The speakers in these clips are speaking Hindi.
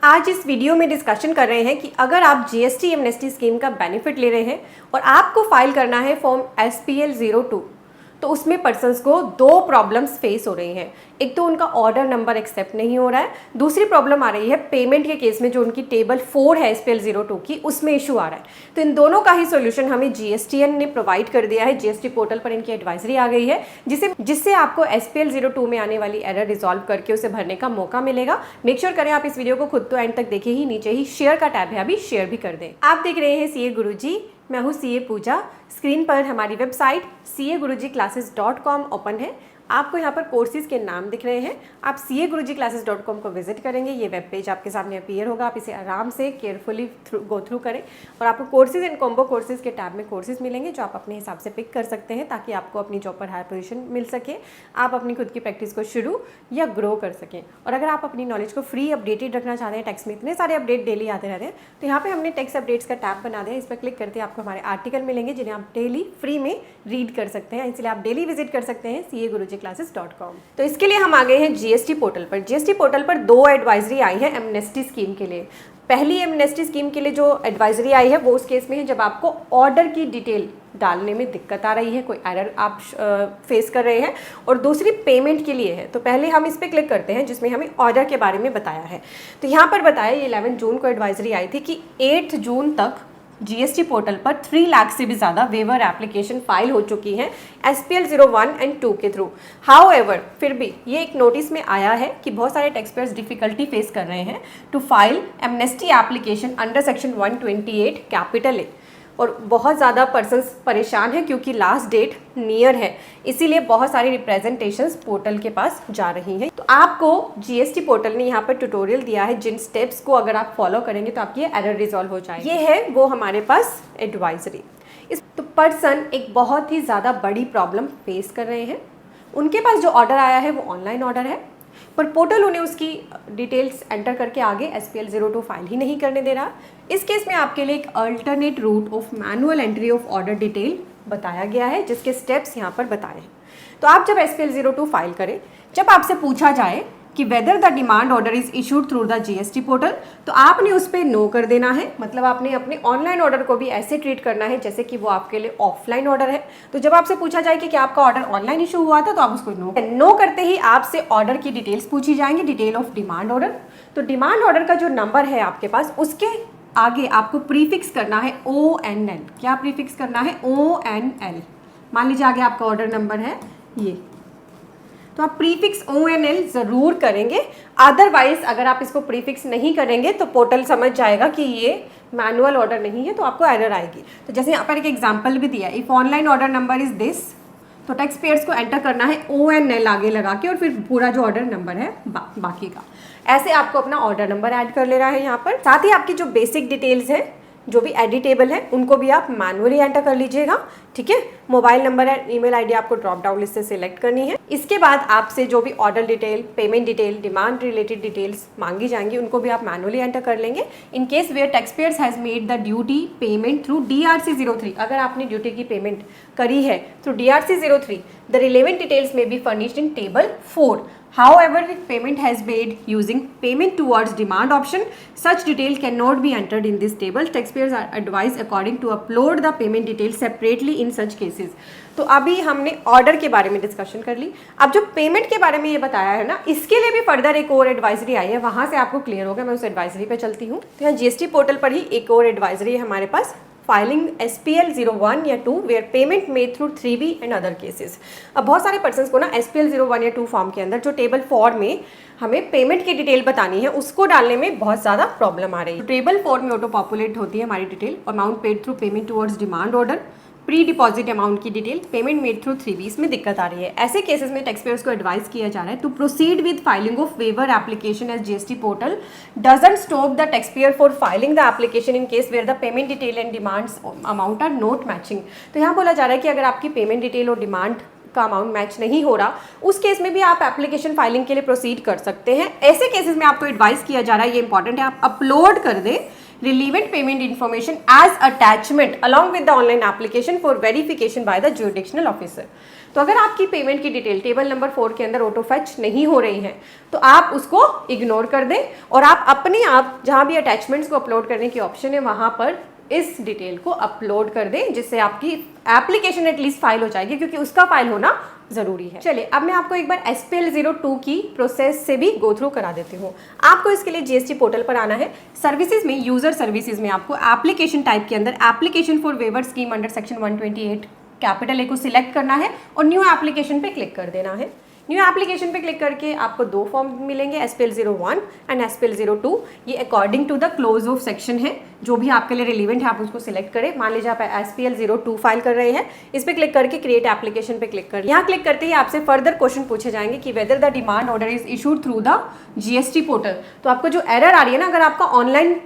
आज इस वीडियो में डिस्कशन कर रहे हैं कि अगर आप जीएसटी एमनेस्टी स्कीम का बेनिफिट ले रहे हैं और आपको फाइल करना है फॉर्म SPL02 तो उसमें पर्सन्स को दो प्रॉब्लम्स फेस हो रही हैं। एक तो उनका ऑर्डर नंबर एक्सेप्ट नहीं हो रहा है, दूसरी प्रॉब्लम आ रही है पेमेंट के केस में जो उनकी टेबल 4 है SPL02 की, उसमें इशू आ रहा है। तो इन दोनों का ही सोल्यूशन हमें जीएसटीएन ने प्रोवाइड कर दिया है। जीएसटी पोर्टल पर इनकी एडवाइजरी आ गई है जिससे आपको SPL02 में आने वाली एरर रिजॉल्व करके उसे भरने का मौका मिलेगा। मेक श्योर करें आप इस वीडियो को खुद तो एंड तक देखें ही, नीचे ही शेयर का टैब है, अभी शेयर भी कर दें। आप देख रहे हैं CA गुरुजी, मैं हूँ CA पूजा। स्क्रीन पर हमारी वेबसाइट CAgurujiclasses.com ओपन है। आपको यहाँ पर कोर्सेज के नाम दिख रहे हैं। आप CAgurujiclasses.com को विजिट करेंगे, ये वेब पेज आपके सामने अपीयर होगा। आप इसे आराम से केयरफुली गो थ्रू करें और आपको कोर्सेज एंड कॉम्बो कोर्सेज के टैब में कोर्सेज मिलेंगे जो आप अपने हिसाब से पिक कर सकते हैं ताकि आपको अपनी जॉब पर हायर पोजीशन मिल सके, आप अपनी खुद की प्रैक्टिस को शुरू या ग्रो कर सकें। और अगर आप अपनी नॉलेज को फ्री अपडेटेड रखना चाहते हैं, टेक्स्ट में इतने सारे अपडेट डेली आते रहते हैं, तो यहाँ पर हमने टेक्स्ट अपडेट्स का टैब बना दिया। इस पर क्लिक करते हैं आपको हमारे आर्टिकल मिलेंगे जिन्हें आप डेली फ्री में रीड कर सकते हैं। इसलिए आप डेली विजिट कर सकते हैं CAgurujiclasses.com। तो इसके लिए हम आ गए हैं जीएसटी पोर्टल पर। जीएसटी पोर्टल पर दो एडवाइजरी आई है एमनेस्टी स्कीम के लिए। पहली एमनेस्टी स्कीम के लिए जो एडवाइजरी आई है वो उस केस में है जब आपको ऑर्डर की डिटेल डालने में दिक्कत आ रही है, कोई एरर आप फेस कर रहे हैं, और दूसरी पेमेंट के लिए है। तो पहले हम इस पर क्लिक करते हैं जिसमें हमें ऑर्डर के बारे में बताया है। तो यहाँ पर बताया 11 जून को एडवाइजरी आई थी कि 8 जून तक जीएसटी पोर्टल पर 3 लाख से भी ज़्यादा वेवर एप्लीकेशन फाइल हो चुकी हैं SPL01 एंड 2 के थ्रू। हाउएवर फिर भी ये एक नोटिस में आया है कि बहुत सारे टैक्स पेयर्स डिफिकल्टी फेस कर रहे हैं to file amnesty application under section 128 capital A, और बहुत ज़्यादा पर्सन्स परेशान हैं क्योंकि लास्ट डेट नियर है, इसीलिए बहुत सारी रिप्रेजेंटेशंस पोर्टल के पास जा रही हैं। तो आपको जीएसटी पोर्टल ने यहाँ पर ट्यूटोरियल दिया है जिन स्टेप्स को अगर आप फॉलो करेंगे तो आपकी एरर रिजॉल्व हो जाएगी। ये है वो हमारे पास एडवाइजरी। तो पर्सन एक बहुत ही ज़्यादा बड़ी प्रॉब्लम फेस कर रहे हैं। उनके पास जो ऑर्डर आया है वो ऑनलाइन ऑर्डर है, पर पोर्टल उन्हें उसकी डिटेल्स एंटर करके आगे SPL02 फाइल ही नहीं करने दे रहा। इस केस में आपके लिए एक alternate root of manual entry of order detail बताया गया है जिसके स्टेप्स यहाँ पर बताए हैं। तो आप जब SPL02 फाइल करें, जब आपसे पूछा जाए कि whether the demand order is issued through the GST portal, तो आपने उस पर नो कर देना है। मतलब आपने अपने ऑनलाइन ऑर्डर को भी ऐसे ट्रीट करना है जैसे कि वो आपके लिए ऑफलाइन ऑर्डर है। तो जब आपसे पूछा जाए कि क्या आपका ऑर्डर ऑनलाइन इशू हुआ था तो आप उसको नो करते ही आपसे ऑर्डर की डिटेल्स पूछी जाएंगी, डिटेल ऑफ डिमांड ऑर्डर। तो डिमांड ऑर्डर का जो नंबर है आपके पास, उसके आगे आपको प्रीफिक्स करना है ONL। क्या प्रीफिक्स करना है? ONL। मान लीजिए आगे आपका ऑर्डर नंबर है ये, तो आप प्रीफिक्स ONL ज़रूर करेंगे। अदरवाइज अगर आप इसको प्रीफिक्स नहीं करेंगे तो पोर्टल समझ जाएगा कि ये मैनुअल ऑर्डर नहीं है, तो आपको एरर आएगी। तो जैसे यहाँ पर एक एग्जांपल भी दिया है, if online order number is this, तो टैक्स पेयर्स को एंटर करना है ONL आगे लगा के और फिर पूरा जो ऑर्डर नंबर है बाकी का। ऐसे आपको अपना ऑर्डर नंबर ऐड कर लेना है यहाँ पर। साथ ही आपकी जो बेसिक डिटेल्स हैं जो भी एडिटेबल है उनको भी आप मैनुअली एंटर कर लीजिएगा, ठीक है। Mobile number and email ID आपको ड्रॉप डाउन लिस्ट से सिलेक्ट करनी है। इसके बाद आपसे जो भी order detail, payment detail, demand related details मांगी जाएंगी उनको भी आप मैनुअली एंटर कर लेंगे। In case where tax payers has made the duty payment through DRC03, अगर आपने ड्यूटी की पेमेंट करी है through DRC03, the relevant details में be furnished in table 4। However, if payment has made using payment towards demand option, such detail cannot be entered in this table. Taxpayers are advised according to upload the payment details separately in such cases. तो अभी हमने ऑर्डर के बारे में डिस्कशन कर ली। अब जो पेमेंट के बारे में ये बताया है ना, इसके लिए भी फर्दर एक और एडवाइजरी आई है, वहाँ से आपको क्लियर होगा। मैं उस एडवाइजरी पे चलती हूँ। तो यहाँ जीएसटी पोर्टल पर ही एक और एडवाइजरी है हमारे पास, फाइलिंग SPL01 या 2 where payment made through 3B and other cases. अब बहुत सारे पर्सन्स को ना SPL01 या 2 फॉर्म के अंदर जो टेबल 4 में हमें पेमेंट की डिटेल बतानी है उसको डालने में बहुत ज़्यादा प्रॉब्लम आ रही है। टेबल 4 में ऑटो पॉपुलेट होती है हमारी detail, amount paid through payment towards demand order, pre deposit amount की detail, payment made through 3B, इसमें दिक्कत आ रही है। ऐसे केसेस में टैक्स पेयर्स को एडवाइस किया जा रहा है to proceed with filing of waiver application as GST portal doesn't stop the taxpayer for filing the application in case where the payment detail and demands amount are not matching. तो यहाँ बोला जा रहा है कि अगर आपकी पेमेंट डिटेल और डिमांड का अमाउंट मैच नहीं हो रहा, उस केस में भी आप एप्लीकेशन फाइलिंग के लिए प्रोसीड कर सकते हैं। ऐसे केसेस में आपको एडवाइस किया जा रहा है, ये इंपॉर्टेंट है, आप अपलोड कर दें relevant payment information as attachment along with the online application for verification by the jurisdictional officer। तो अगर आपकी पेमेंट की डिटेल टेबल नंबर 4 के अंदर ऑटो फैच नहीं हो रही है तो आप उसको इग्नोर कर दें और आप अपने आप जहां भी अटैचमेंट्स को अपलोड करने की ऑप्शन है वहां पर इस डिटेल को अपलोड कर दें, जिससे आपकी एप्लीकेशन एटलीस्ट फाइल हो जाएगी, क्योंकि उसका फाइल होना जरूरी है। चलिए अब मैं आपको एक बार SPL 02 की प्रोसेस से भी गो थ्रू करा देती हूँ। आपको इसके लिए GST पोर्टल पर आना है। सर्विसेज में, यूजर सर्विसेज में आपको एप्लीकेशन टाइप के अंदर application for waiver scheme under section 128 capital A को सिलेक्ट करना है और न्यू एप्लीकेशन पे क्लिक कर देना है। न्यू एप्लीकेशन पे क्लिक करके आपको दो फॉर्म मिलेंगे, SPL 01 एंड SPL 02। ये according to the clause of section है, जो भी आपके लिए रिलेवेंट है आप उसको सिलेक्ट करें। मान लीजिए आप SPL 02 फाइल कर रहे हैं, इस पे क्लिक करके क्रिएट एप्लीकेशन पे क्लिक कर, यहाँ क्लिक करते ही आपसे फर्दर क्वेश्चन पूछे जाएंगे कि whether the demand order is issued through the GST portal. तो आपको जो एरर आ रही है ना, अगर आपका ऑनलाइन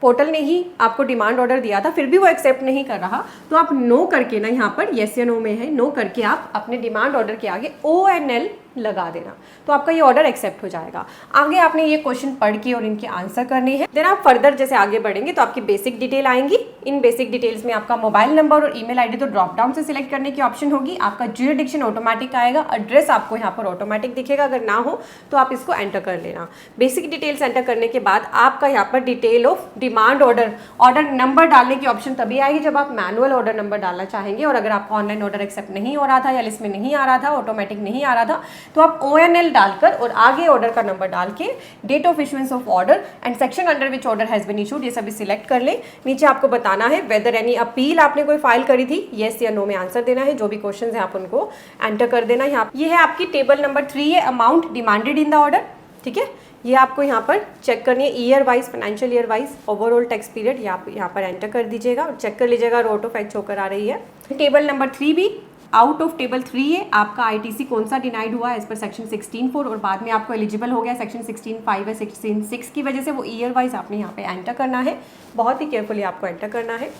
पोर्टल ने ही आपको डिमांड ऑर्डर दिया था फिर भी वो एक्सेप्ट नहीं कर रहा, तो आप नो करके ना, यहाँ पर येस या नो में है, नो करके आप अपने डिमांड ऑर्डर के आगे ONL लगा देना, तो आपका ये ऑर्डर एक्सेप्ट हो जाएगा। आगे आपने ये क्वेश्चन पढ़ के और इनके आंसर करने हैं। देन आप फर्दर जैसे आगे बढ़ेंगे तो आपकी बेसिक डिटेल आएंगी। इन बेसिक डिटेल्स में आपका मोबाइल नंबर और ईमेल आईडी तो ड्रॉप डाउन से सिलेक्ट करने की ऑप्शन होगी। आपका ज्यूरिडिक्शन ऑटोमेटिक आएगा, एड्रेस आपको यहाँ पर ऑटोमेटिक दिखेगा, अगर ना हो तो आप इसको एंटर कर लेना। बेसिक डिटेल्स एंटर करने के बाद आपका यहाँ पर detail of demand order, order number डालने की ऑप्शन तभी आएगी जब आप मैनुअल ऑर्डर नंबर डालना चाहेंगे, और अगर आपका ऑनलाइन ऑर्डर एक्सेप्ट नहीं हो रहा था या लिस्ट में नहीं आ रहा था, ऑटोमेटिक नहीं आ रहा था, तो आप ONL डालकर और आगे ऑर्डर का नंबर डाल के date of issuance of order and section under which order has been issued, ये सभी सिलेक्ट कर ले। नीचे आपको बताना है वेदर एनी अपील आपने कोई फाइल करी थी, येस या नो में आंसर देना है। जो भी क्वेश्चंस हैं आप उनको एंटर कर देना। यहाँ ये है आपकी टेबल नंबर 3 है, amount demanded in the order, ठीक है। ये आपको यहाँ पर चेक करनी है, year wise, financial year wise, overall tax period, यहाँ पर एंटर कर दीजिएगा और चेक कर लीजिएगा ऑटो फैच होकर आ रही है। टेबल नंबर 3 भी आउट ऑफ टेबल 3 है, आपका ITC कौन सा डिनाइड हुआ है एज पर सेक्शन 16(4) और बाद में आपको एलिजिबल हो गया सेक्शन 16(5) है 16(6) की वजह से, वो ईयर वाइज आपने यहाँ पे एंटर करना है, बहुत ही केयरफुली आपको एंटर करना है।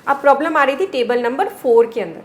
अब प्रॉब्लम आ रही थी टेबल नंबर 4 के अंदर,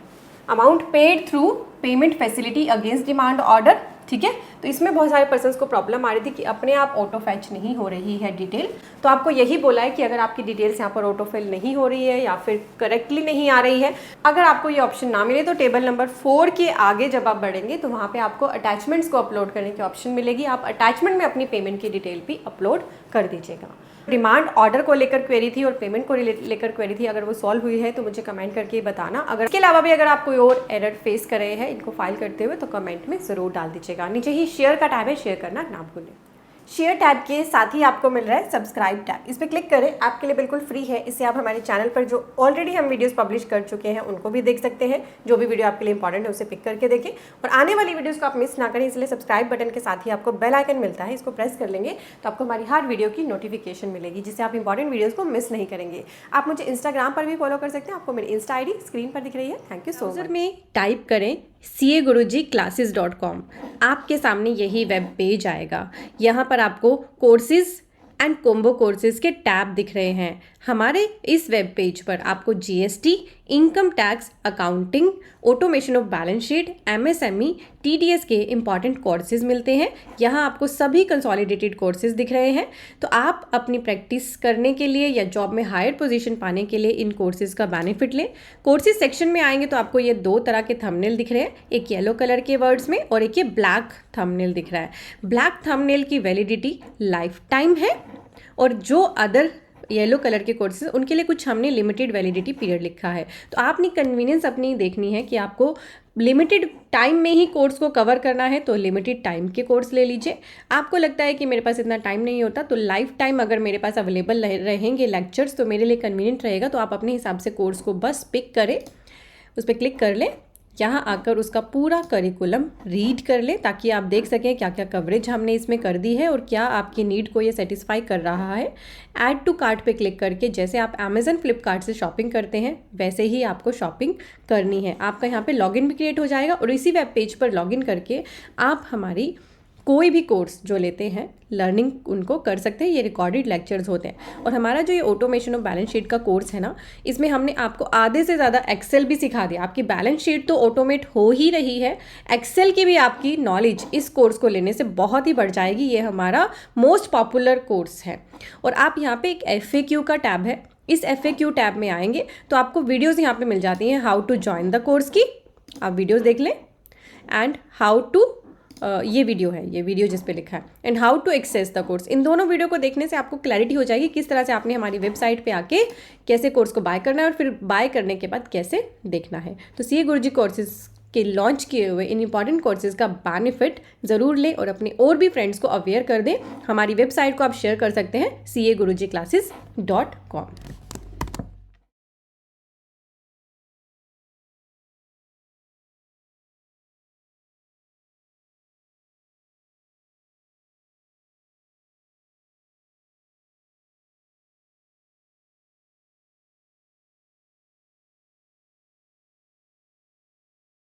amount paid through payment facility against demand order, ठीक है। तो इसमें बहुत सारे पर्सन्स को प्रॉब्लम आ रही थी कि अपने आप ऑटो फैच नहीं हो रही है डिटेल। तो आपको यही बोला है कि अगर आपकी डिटेल्स यहाँ पर ऑटो फिल नहीं हो रही है या फिर करेक्टली नहीं आ रही है, अगर आपको ये ऑप्शन ना मिले तो टेबल नंबर 4 के आगे जब आप बढ़ेंगे तो वहाँ पे आपको अटैचमेंट्स को अपलोड करने की ऑप्शन मिलेगी। आप अटैचमेंट में अपनी पेमेंट की डिटेल भी अपलोड कर दीजिएगा। डिमांड ऑर्डर को लेकर क्वेरी थी और पेमेंट को लेकर क्वेरी थी, अगर वो सॉल्व हुई है तो मुझे कमेंट करके बताना। अगर इसके अलावा भी अगर आप कोई और एरर फेस कर रहे हैं इनको फाइल करते हुए तो कमेंट में ज़रूर डाल दीजिएगा। नीचे ही शेयर का टैब है, शेयर करना ना भूलें। शेयर टैब के साथ ही आपको मिल रहा है सब्सक्राइब टैब, इस पर क्लिक करें, आपके लिए बिल्कुल फ्री है। इससे आप हमारे चैनल पर जो ऑलरेडी हम वीडियोस पब्लिश कर चुके हैं उनको भी देख सकते हैं, जो भी वीडियो आपके लिए इंपॉर्टेंट है उसे पिक करके देखें और आने वाली वीडियोस को आप मिस ना करें। इसलिए सब्सक्राइब बटन के साथ ही आपको बेल आइकन मिलता है, इसको प्रेस कर लेंगे तो आपको हमारी हर वीडियो की नोटिफिकेशन मिलेगी, जिससे आप इंपॉर्टेंट वीडियोज़ को मिस नहीं करेंगे। आप मुझे इंस्टाग्राम पर भी फॉलो कर सकते हैं, आपको मेरी इंस्टा ID स्क्रीन पर दिख रही है। Thank you so much. में टाइप करें CAGurujiClasses.com, आपके सामने यही वेब पेज आएगा। यहाँ पर आपको कोर्सेज एंड कॉम्बो कोर्सेज के टैब दिख रहे हैं। हमारे इस वेब पेज पर आपको GST, income tax, accounting, automation of balance sheet, MSME, TDS के इंपॉर्टेंट कोर्सेज मिलते हैं। यहाँ आपको सभी कंसोलिडेटेड कोर्सेज दिख रहे हैं। तो आप अपनी प्रैक्टिस करने के लिए या जॉब में हायर पोजीशन पाने के लिए इन कोर्सेज का बेनिफिट लें। कोर्सेज सेक्शन में आएंगे तो आपको ये दो तरह के थंबनेल दिख रहे हैं, एक येलो कलर के वर्ड्स में और एक ये ब्लैक थंबनेल दिख रहा है। ब्लैक थंबनेल की वैलिडिटी लाइफ टाइम है और जो अदर येलो कलर के कोर्सेज उनके लिए कुछ हमने लिमिटेड वैलिडिटी पीरियड लिखा है। तो आपने कन्वीनियंस अपनी देखनी है कि आपको लिमिटेड टाइम में ही कोर्स को कवर करना है तो लिमिटेड टाइम के कोर्स ले लीजिए। आपको लगता है कि मेरे पास इतना टाइम नहीं होता तो लाइफ टाइम अगर मेरे पास अवेलेबल रहेंगे लेक्चर्स तो मेरे लिए कन्वीनियंट रहेगा, तो आप अपने हिसाब से कोर्स को बस पिक करें, उस पर क्लिक कर लें, यहाँ आकर उसका पूरा करिकुलम रीड कर लें ताकि आप देख सकें क्या क्या कवरेज हमने इसमें कर दी है और क्या आपकी नीड को ये सेटिस्फाई कर रहा है। ऐड टू कार्ट पे क्लिक करके जैसे आप अमेज़न फ्लिपकार्ट से शॉपिंग करते हैं वैसे ही आपको शॉपिंग करनी है। आपका यहाँ पे लॉगिन भी क्रिएट हो जाएगा और इसी वेब पेज पर लॉगिन करके आप हमारी कोई भी कोर्स जो लेते हैं लर्निंग उनको कर सकते हैं। ये रिकॉर्डेड लेक्चर्स होते हैं। और हमारा जो ये ऑटोमेशन ऑफ बैलेंस शीट का कोर्स है ना, इसमें हमने आपको आधे से ज़्यादा एक्सेल भी सिखा दिया। आपकी बैलेंस शीट तो ऑटोमेट हो ही रही है, एक्सेल की भी आपकी नॉलेज इस कोर्स को लेने से बहुत ही बढ़ जाएगी। ये हमारा मोस्ट पॉपुलर कोर्स है। और आप यहाँ पे एक FAQ का टैब है, इस FAQ टैब में आएंगे तो आपको वीडियोज़ यहाँ पे मिल जाती हैं how to join the course की। आप वीडियोज़ देख लें एंड हाउ टू ये वीडियो है, ये वीडियो जिस पे लिखा है and how to access the course. इन दोनों वीडियो को देखने से आपको क्लैरिटी हो जाएगी किस तरह से आपने हमारी वेबसाइट पे आके कैसे कोर्स को बाय करना है और फिर बाय करने के बाद कैसे देखना है। तो CA गुरुजी कोर्सेज के लॉन्च किए हुए इन इंपॉर्टेंट कोर्सेज का बेनिफिट ज़रूर लें और अपने और भी फ्रेंड्स को अवेयर कर दें। हमारी वेबसाइट को आप शेयर कर सकते हैं CAgurujiclasses.com।